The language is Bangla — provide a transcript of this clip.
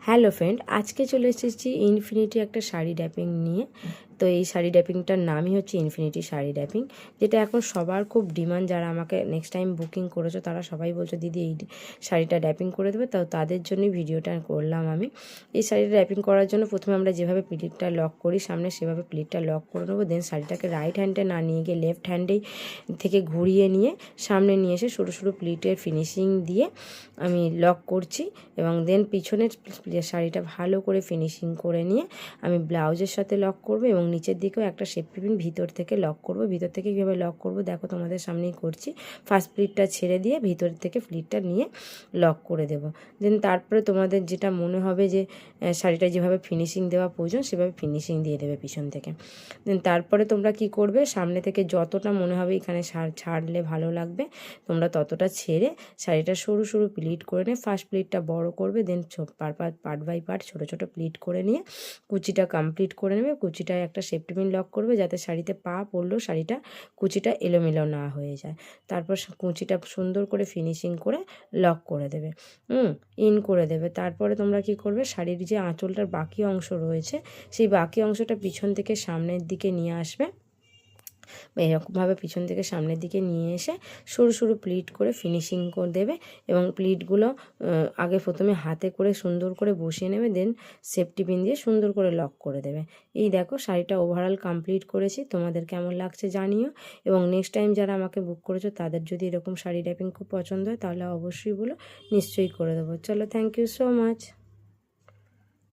হ্যালো ফ্রেন্ড, আজকে চলে এসেছি ইনফিনিটি একটা শাড়ি ড্যাপিং নিয়ে। তো এই শাড়ি ড্যাপিংটার নামই হচ্ছে ইনফিনিটি শাড়ি ড্যাপিং, যেটা এখন সবার খুব ডিমান্ড। যারা আমাকে নেক্সট টাইম বুকিং করেছো তারা সবাই বলছো দিদি এই শাড়িটা ড্যাপিং করে দেবে, তো তাদের জন্যই ভিডিওটা করলাম আমি। এই শাড়িটা ড্যাপিং করার জন্য প্রথমে আমরা যেভাবে প্লিটটা লক করি সামনে, সেভাবে প্লিটটা লক করে নেবো। দেন শাড়িটাকে রাইট হ্যান্ডে না নিয়ে গিয়ে লেফট হ্যান্ডেই থেকে ঘুরিয়ে নিয়ে সামনে নিয়ে এসে সরু সরু প্লিটের ফিনিশিং দিয়ে আমি লক করছি। এবং দেন পিছনের শাড়িটা ভালো করে ফিনিশিং করে নিয়ে আমি ব্লাউজের সাথে লক করব এবং নিচের দিকেও একটা শেপ পিন ভিতর থেকে লক করব। ভিতর থেকে কীভাবে লক করব দেখো, তোমাদের সামনেই করছি। ফার্স্ট প্লিটটা ছেড়ে দিয়ে ভিতর থেকে প্লিটটা নিয়ে লক করে দেব। দেন তারপরে তোমাদের যেটা মনে হবে যে শাড়িটা যেভাবে ফিনিশিং দেওয়া প্রয়োজন সেভাবে ফিনিশিং দিয়ে দেবে পিছন থেকে। দেন তারপরে তোমরা কি করবে, সামনে থেকে যতটা মনে হবে এখানে ছাড়লে ভালো লাগবে তোমরা ততটা ছেড়ে শাড়িটা সরু সরু প্লিট করে নিয়ে ফার্স্ট প্লিটটা বড় করবে। দেন পার্ট বাই পার্ট ছোটো ছোটো প্লিট করে নিয়ে কুচিটা কমপ্লিট করে নেবে। কুচিটায় একটা সেফটি পিন লক করবে যাতে শাড়িতে পা পড়লেও শাড়িটা কুচিটা এলোমেলো না হয়ে যায়। তারপর কুচিটা সুন্দর করে ফিনিশিং করে লক করে দেবে, ইন করে দেবে। তারপরে তোমরা কি করবে, শাড়ির যে আঁচলটার বাকি অংশ রয়েছে সেই বাকি অংশটা পিছন থেকে সামনের দিকে নিয়ে আসবে। এরকমভাবে পিছন থেকে সামনের দিকে নিয়ে এসে সরু সরু প্লিট করে ফিনিশিং করে দেবে। এবং প্লিটগুলো আগে প্রথমে হাতে করে সুন্দর করে বসিয়ে নেবে, দেন সেফটি পিন দিয়ে সুন্দর করে লক করে দেবে। এই দেখো শাড়িটা ওভারঅল কমপ্লিট করেছি। তোমাদের কেমন লাগছে জানিও। এবং নেক্সট টাইম যারা আমাকে বুক করেছো তাদের যদি এরকম শাড়ি ড্যাপিং খুব পছন্দ হয় তাহলে অবশ্যই বলো, নিশ্চয়ই করে দেবো। চলো, থ্যাংক ইউ সো মাচ।